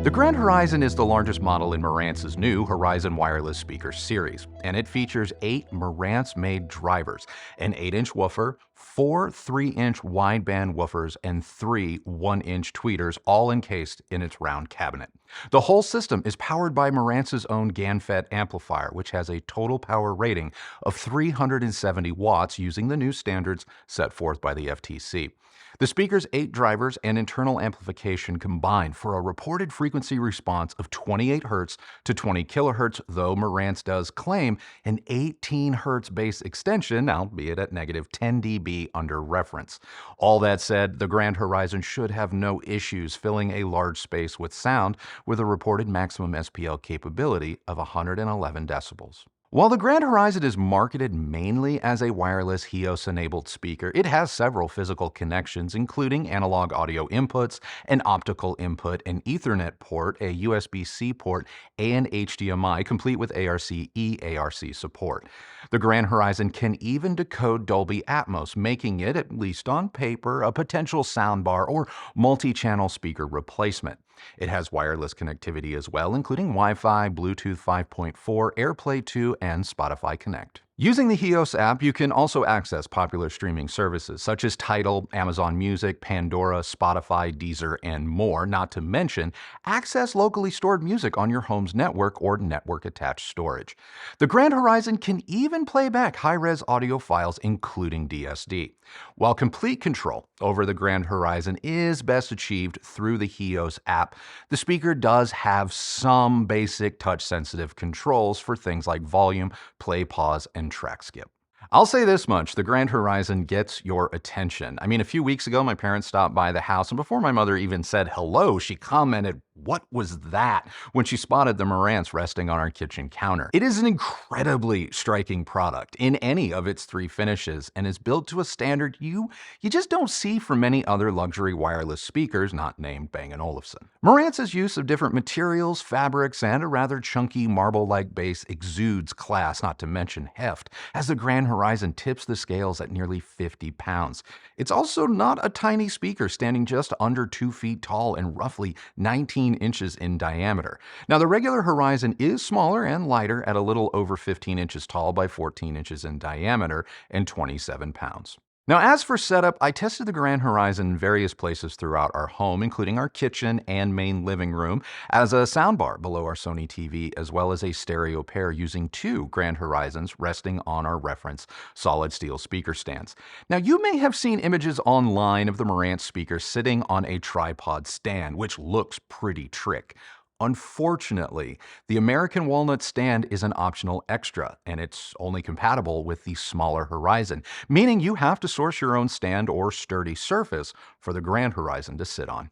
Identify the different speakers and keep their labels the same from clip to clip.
Speaker 1: The Grand Horizon is the largest model in Marantz's new Horizon wireless speaker series, and it features 8 Marantz-made drivers, an 8-inch woofer, 4 3-inch wideband woofers, and 3 1-inch tweeters, all encased in its round cabinet. The whole system is powered by Marantz's own GaN-FET amplifier, which has a total power rating of 370 watts using the new standards set forth by the FTC. The speaker's 8 drivers and internal amplification combine for a reported frequency response of 28 Hz to 20 kHz, though Marantz does claim an 18 Hz bass extension, albeit at negative 10 dB under reference. All that said, the Grand Horizon should have no issues filling a large space with sound with a reported maximum SPL capability of 111 decibels. While the Grand Horizon is marketed mainly as a wireless HEOS-enabled speaker, it has several physical connections, including analog audio inputs, an optical input, an Ethernet port, a USB-C port, and HDMI, complete with ARC-E/ARC support. The Grand Horizon can even decode Dolby Atmos, making it, at least on paper, a potential soundbar or multi-channel speaker replacement. It has wireless connectivity as well, including Wi-Fi, Bluetooth 5.4, AirPlay 2, and Spotify Connect. Using the HEOS app, you can also access popular streaming services such as Tidal, Amazon Music, Pandora, Spotify, Deezer, and more, not to mention access locally stored music on your home's network or network-attached storage. The Grand Horizon can even play back high-res audio files, including DSD. While complete control over the Grand Horizon is best achieved through the HEOS app, the speaker does have some basic touch-sensitive controls for things like volume, play, pause, and track skip. I'll say this much, the Grand Horizon gets your attention. I mean, a few weeks ago, my parents stopped by the house, and before my mother even said hello, she commented, "What was that?" when she spotted the Marantz resting on our kitchen counter. It is an incredibly striking product in any of its 3 finishes and is built to a standard you just don't see from many other luxury wireless speakers not named Bang & Olufsen. Marantz's use of different materials, fabrics, and a rather chunky marble-like base exudes class, not to mention heft, as the Grand Horizon tips the scales at nearly 50 pounds. It's also not a tiny speaker, standing just under 2 feet tall and roughly 19 inches in diameter. Now, the regular Horizon is smaller and lighter at a little over 15 inches tall by 14 inches in diameter and 27 pounds. Now, as for setup, I tested the Grand Horizon in various places throughout our home, including our kitchen and main living room, as a soundbar below our Sony TV, as well as a stereo pair using 2 Grand Horizons resting on our reference solid steel speaker stands. Now, you may have seen images online of the Marantz speaker sitting on a tripod stand, which looks pretty trick. Unfortunately, the American Walnut stand is an optional extra, and it's only compatible with the smaller Horizon, meaning you have to source your own stand or sturdy surface for the Grand Horizon to sit on.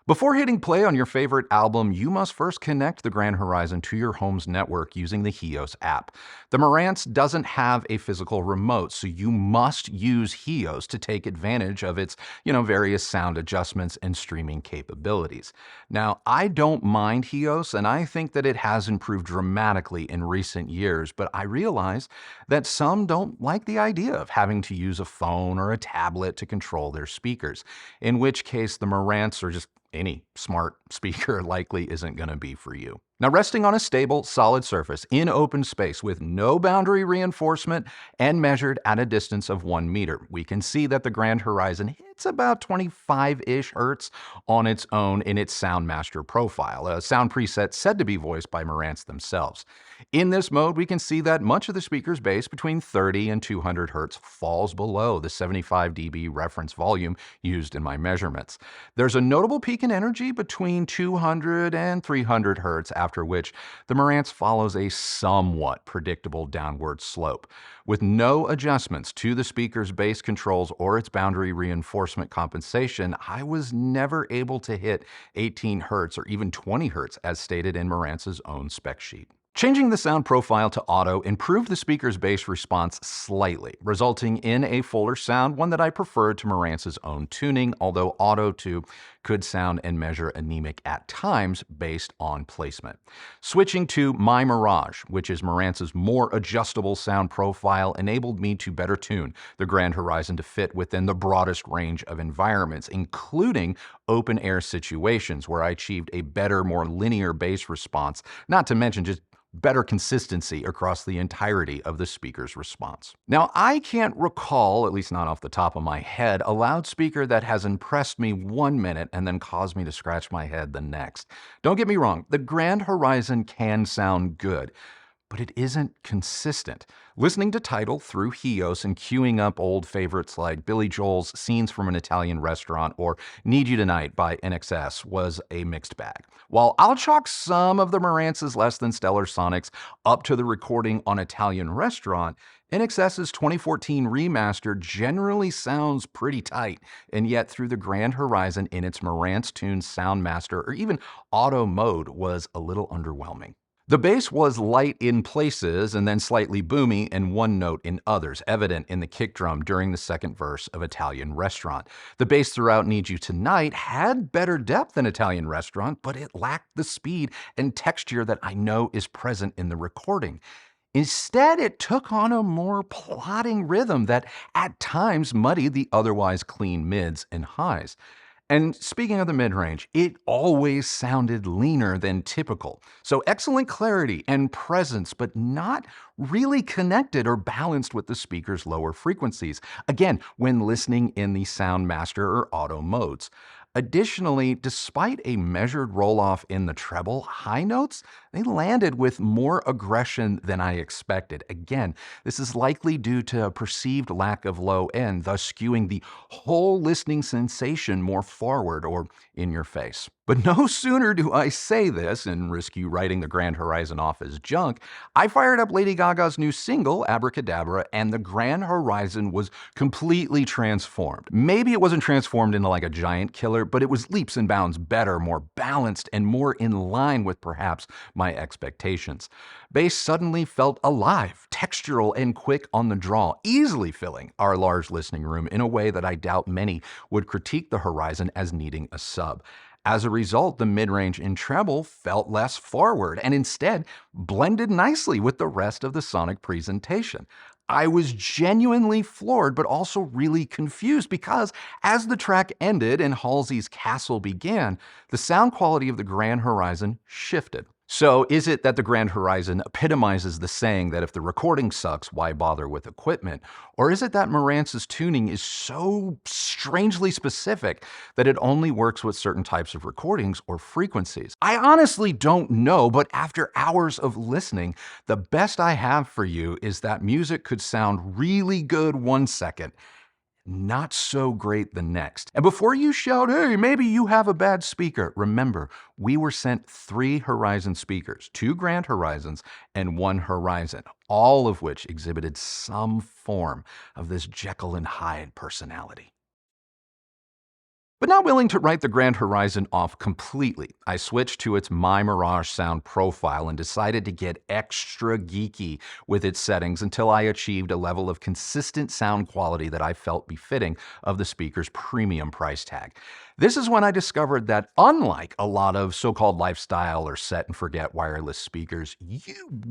Speaker 1: Before hitting play on your favorite album, you must first connect the Grand Horizon to your home's network using the HEOS app. The Marantz doesn't have a physical remote, so you must use HEOS to take advantage of its, various sound adjustments and streaming capabilities. Now, I don't mind HEOS, and I think that it has improved dramatically in recent years, but I realize that some don't like the idea of having to use a phone or a tablet to control their speakers, in which case the Marantz or just any smart speaker likely isn't going to be for you. Now, resting on a stable, solid surface in open space with no boundary reinforcement and measured at a distance of 1 meter, we can see that the Grand Horizon hits about 25-ish Hertz on its own in its Sound Master profile, a sound preset said to be voiced by Marantz themselves. In this mode, we can see that much of the speaker's bass between 30 and 200 Hertz falls below the 75 dB reference volume used in my measurements. There's a notable peak in energy between 200 and 300 Hertz, after which the Marantz follows a somewhat predictable downward slope. With no adjustments to the speaker's bass controls or its boundary reinforcement compensation, I was never able to hit 18 Hertz or even 20 Hertz as stated in Marantz's own spec sheet. Changing the sound profile to auto improved the speaker's bass response slightly, resulting in a fuller sound, one that I preferred to Marantz's own tuning, although auto to could sound and measure anemic at times based on placement. Switching to My Mirage, which is Marantz's more adjustable sound profile, enabled me to better tune the Grand Horizon to fit within the broadest range of environments, including open air situations where I achieved a better, more linear bass response, not to mention just better consistency across the entirety of the speaker's response. Now, I can't recall, at least not off the top of my head, a loudspeaker that has impressed me 1 minute and then caused me to scratch my head the next. Don't get me wrong, the Grand Horizon can sound good, but it isn't consistent. Listening to Tidal through Hios and queuing up old favorites like Billy Joel's Scenes from an Italian Restaurant or Need You Tonight by NXS was a mixed bag. While I'll chalk some of the Marantz's less than stellar sonics up to the recording on Italian Restaurant, NXS's 2014 remaster generally sounds pretty tight, and yet through the Grand Horizon in its Marantz-tuned Soundmaster or even auto mode was a little underwhelming. The bass was light in places and then slightly boomy and one note in others, evident in the kick drum during the second verse of Italian Restaurant. The bass throughout Need You Tonight had better depth than Italian Restaurant, but it lacked the speed and texture that I know is present in the recording. Instead, it took on a more plodding rhythm that at times muddied the otherwise clean mids and highs. And speaking of the mid-range, it always sounded leaner than typical. So excellent clarity and presence, but not really connected or balanced with the speaker's lower frequencies. Again, when listening in the Soundmaster or auto modes. Additionally, despite a measured roll-off in the treble, high notes, they landed with more aggression than I expected. Again, this is likely due to a perceived lack of low end, thus skewing the whole listening sensation more forward or in your face. But no sooner do I say this and risk you writing the Grand Horizon off as junk, I fired up Lady Gaga's new single, Abracadabra, and the Grand Horizon was completely transformed. Maybe it wasn't transformed into like a giant killer, but it was leaps and bounds better, more balanced, and more in line with perhaps my expectations. Bass suddenly felt alive, textural, and quick on the draw, easily filling our large listening room in a way that I doubt many would critique the Horizon as needing a sub. As a result, the mid-range in treble felt less forward and instead blended nicely with the rest of the sonic presentation. I was genuinely floored, but also really confused because as the track ended and Halsey's Castle began, the sound quality of the Grand Horizon shifted. So is it that the Grand Horizon epitomizes the saying that if the recording sucks, why bother with equipment? Or is it that Marantz's tuning is so strangely specific that it only works with certain types of recordings or frequencies? I honestly don't know, but after hours of listening, the best I have for you is that music could sound really good 1 second, not so great the next. And before you shout, hey, maybe you have a bad speaker, remember, we were sent 3 Horizon speakers, 2 Grand Horizons and 1 Horizon, all of which exhibited some form of this Jekyll and Hyde personality. But not willing to write the Grand Horizon off completely, I switched to its My Mirage sound profile and decided to get extra geeky with its settings until I achieved a level of consistent sound quality that I felt befitting of the speaker's premium price tag. This is when I discovered that unlike a lot of so-called lifestyle or set and forget wireless speakers, you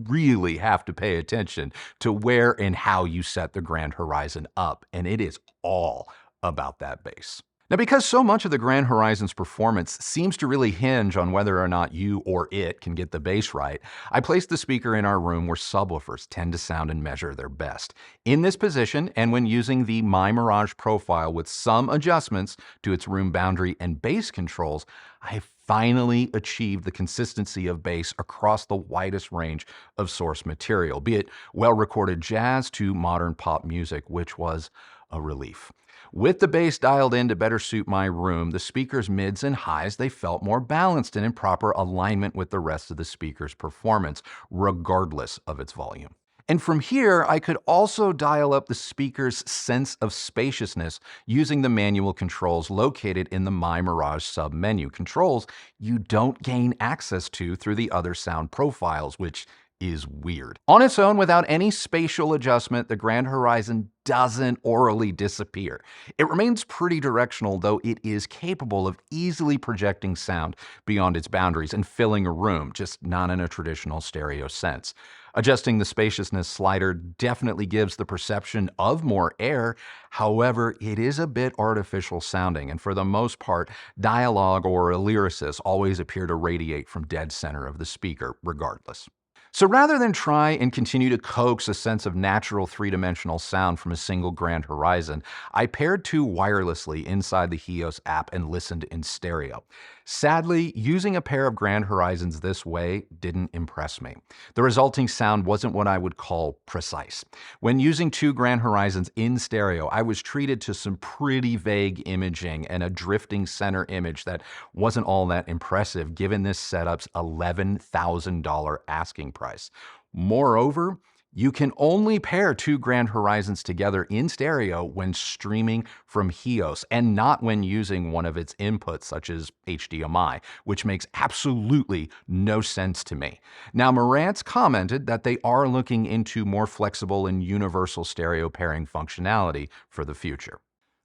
Speaker 1: really have to pay attention to where and how you set the Grand Horizon up, and it is all about that bass. Now, because so much of the Grand Horizon's performance seems to really hinge on whether or not you or it can get the bass right, I placed the speaker in our room where subwoofers tend to sound and measure their best. In this position, and when using the My Mirage profile with some adjustments to its room boundary and bass controls, I finally achieved the consistency of bass across the widest range of source material, be it well-recorded jazz to modern pop music, which was a relief. With the bass dialed in to better suit my room, the speaker's mids and highs, they felt more balanced and in proper alignment with the rest of the speaker's performance, regardless of its volume. And from here, I could also dial up the speaker's sense of spaciousness using the manual controls located in the My Mirage sub-menu, controls you don't gain access to through the other sound profiles, which is weird. On its own, without any spatial adjustment, the Grand Horizon doesn't orally disappear. It remains pretty directional, though it is capable of easily projecting sound beyond its boundaries and filling a room, just not in a traditional stereo sense. Adjusting the spaciousness slider definitely gives the perception of more air. However, it is a bit artificial sounding, and for the most part, dialogue or a lyricist always appear to radiate from dead center of the speaker, regardless. So rather than try and continue to coax a sense of natural three-dimensional sound from a single Grand Horizon, I paired two wirelessly inside the HEOS app and listened in stereo. Sadly, using a pair of Grand Horizons this way didn't impress me. The resulting sound wasn't what I would call precise. When using two Grand Horizons in stereo, I was treated to some pretty vague imaging and a drifting center image that wasn't all that impressive given this setup's $11,000 asking price. Moreover, you can only pair two Grand Horizons together in stereo when streaming from HEOS and not when using one of its inputs such as HDMI, which makes absolutely no sense to me. Now, Marantz commented that they are looking into more flexible and universal stereo pairing functionality for the future.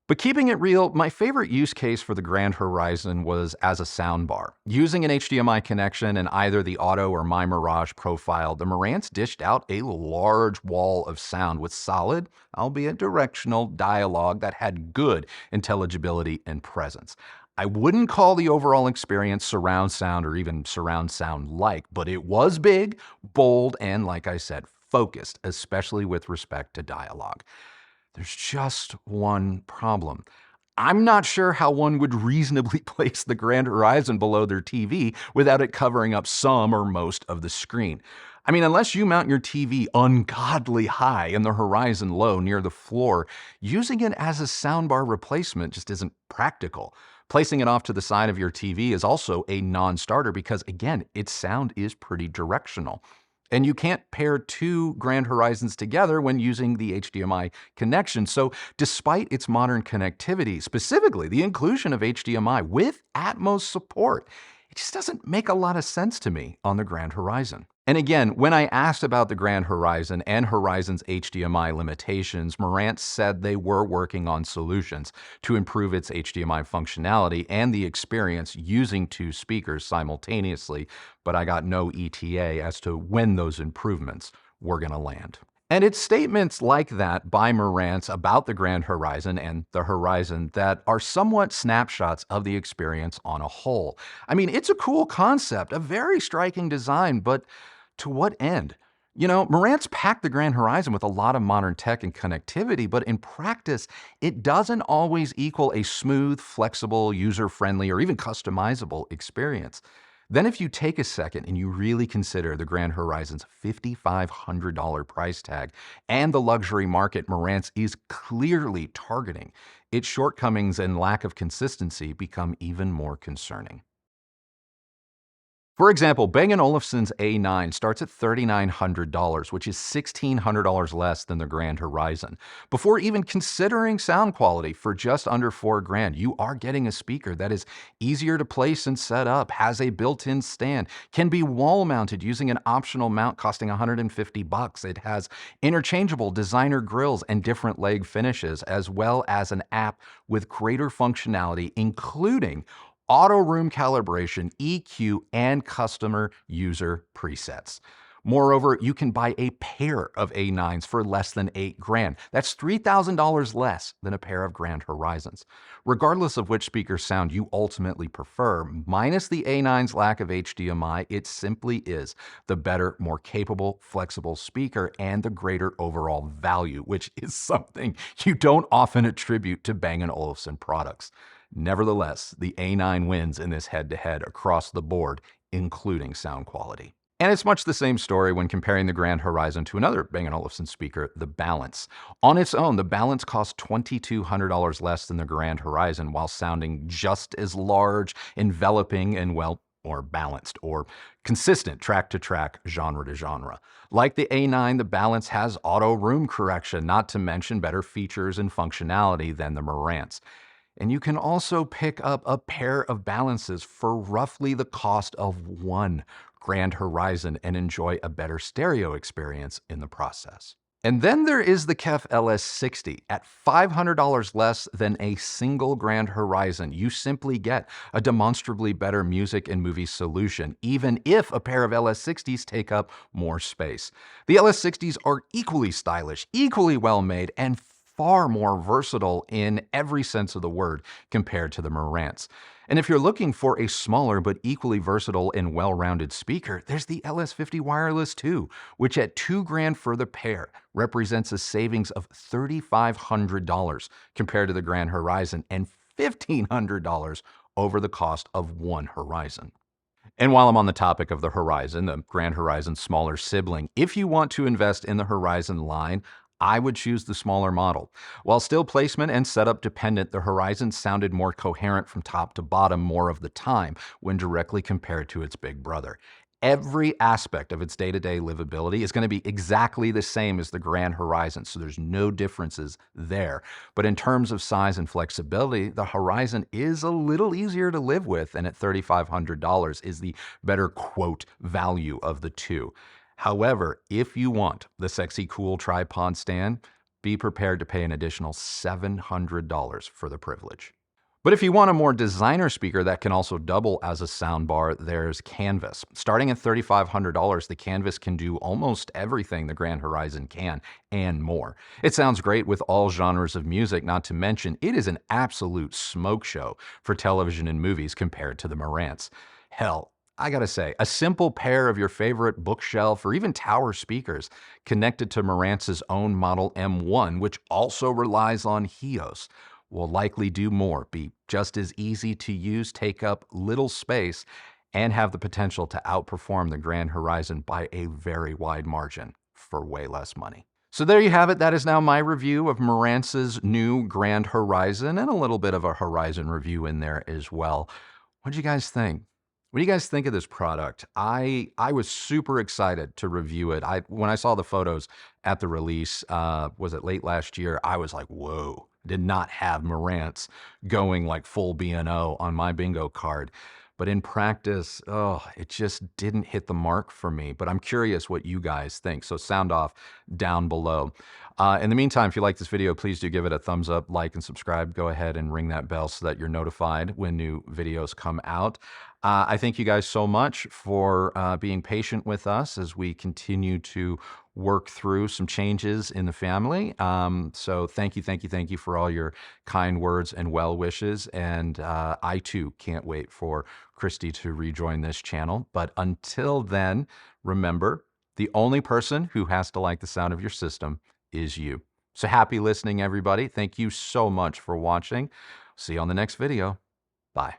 Speaker 1: But keeping it real, my favorite use case for the Grand Horizon was as a soundbar. Using an HDMI connection in either the Auto or My Mirage profile, the Marantz dished out a large wall of sound with solid, albeit directional, dialogue that had good intelligibility and presence. I wouldn't call the overall experience surround sound or even surround sound-like, but it was big, bold, and like I said, focused, especially with respect to dialogue. There's just one problem. I'm not sure how one would reasonably place the Grand Horizon below their TV without it covering up some or most of the screen. I mean, unless you mount your TV ungodly high and the Horizon low near the floor, using it as a soundbar replacement just isn't practical. Placing it off to the side of your TV is also a non-starter because, again, its sound is pretty directional. And you can't pair two Grand Horizons together when using the HDMI connection. So despite its modern connectivity, specifically the inclusion of HDMI with Atmos support, it just doesn't make a lot of sense to me on the Grand Horizon. And again, when I asked about the Grand Horizon and Horizon's HDMI limitations, Marantz said they were working on solutions to improve its HDMI functionality and the experience using two speakers simultaneously, but I got no ETA as to when those improvements were going to land. And it's statements like that by Marantz about the Grand Horizon and the Horizon that are somewhat snapshots of the experience on a whole. I mean, it's a cool concept, a very striking design, but to what end? You know, Marantz packed the Grand Horizon with a lot of modern tech and connectivity, but in practice, it doesn't always equal a smooth, flexible, user-friendly, or even customizable experience. Then if you take a second and you really consider the Grand Horizon's $5,500 price tag and the luxury market Marantz is clearly targeting, its shortcomings and lack of consistency become even more concerning. For example, Bang & Olufsen's A9 starts at $3,900, which is $1,600 less than the Grand Horizon. Before even considering sound quality, for just under $4,000, you are getting a speaker that is easier to place and set up, has a built-in stand, can be wall-mounted using an optional mount costing $150. It has interchangeable designer grills and different leg finishes, as well as an app with greater functionality, including auto room calibration, EQ, and customer user presets. Moreover, you can buy a pair of A9s for less than $8,000. That's $3,000 less than a pair of Grand Horizons. Regardless of which speaker sound you ultimately prefer, minus the A9's lack of HDMI, it simply is the better, more capable, flexible speaker and the greater overall value, which is something you don't often attribute to Bang & Olufsen products. Nevertheless, the A9 wins in this head-to-head across the board, including sound quality. And it's much the same story when comparing the Grand Horizon to another Bang & Olufsen speaker, the Balance. On its own, the Balance costs $2,200 less than the Grand Horizon while sounding just as large, enveloping, and well, or balanced, or consistent track to track, genre to genre. Like the A9, the Balance has auto room correction, not to mention better features and functionality than the Marantz. And you can also pick up a pair of balances for roughly the cost of one Grand Horizon and enjoy a better stereo experience in the process. And then there is the KEF LS60 at $500 less than a single Grand Horizon. You simply get a demonstrably better music and movie solution, even if a pair of LS60s take up more space. The LS60s are equally stylish, equally well made, and far more versatile in every sense of the word compared to the Marantz. And if you're looking for a smaller but equally versatile and well-rounded speaker, there's the LS50 Wireless 2, which at $2,000 for the pair represents a savings of $3,500 compared to the Grand Horizon and $1,500 over the cost of one Horizon. And while I'm on the topic of the Horizon, the Grand Horizon's smaller sibling, if you want to invest in the Horizon line, I would choose the smaller model. While still placement and setup dependent, the Horizon sounded more coherent from top to bottom more of the time when directly compared to its big brother. Every aspect of its day-to-day livability is going to be exactly the same as the Grand Horizon, so there's no differences there. But in terms of size and flexibility, the Horizon is a little easier to live with, and at $3,500 is the better quote value of the two. However, if you want the sexy cool tripod stand, be prepared to pay an additional $700 for the privilege. But if you want a more designer speaker that can also double as a soundbar, there's Canvas. Starting at $3,500, the Canvas can do almost everything the Grand Horizon can and more. It sounds great with all genres of music, not to mention it is an absolute smoke show for television and movies compared to the Marantz. Hell, I gotta say, a simple pair of your favorite bookshelf or even tower speakers connected to Marantz's own Model M1, which also relies on HEOS, will likely do more, be just as easy to use, take up little space, and have the potential to outperform the Grand Horizon by a very wide margin for way less money. So there you have it. That is now my review of Marantz's new Grand Horizon and a little bit of a Horizon review in there as well. What do you guys think? What do you guys think of this product? I was super excited to review it. When I saw the photos at the release, was it late last year? I was like, whoa, did not have Marantz going like full B&O on my bingo card. But in practice, it just didn't hit the mark for me. But I'm curious what you guys think. So sound off down below. In the meantime, if you like this video, please do give it a thumbs up, like, and subscribe. Go ahead and ring that bell so that you're notified when new videos come out. I thank you guys so much for being patient with us as we continue to work through some changes in the family. So thank you for all your kind words and well wishes. And I too can't wait for Christy to rejoin this channel. But until then, remember, the only person who has to like the sound of your system is you. So happy listening, everybody. Thank you so much for watching. See you on the next video. Bye.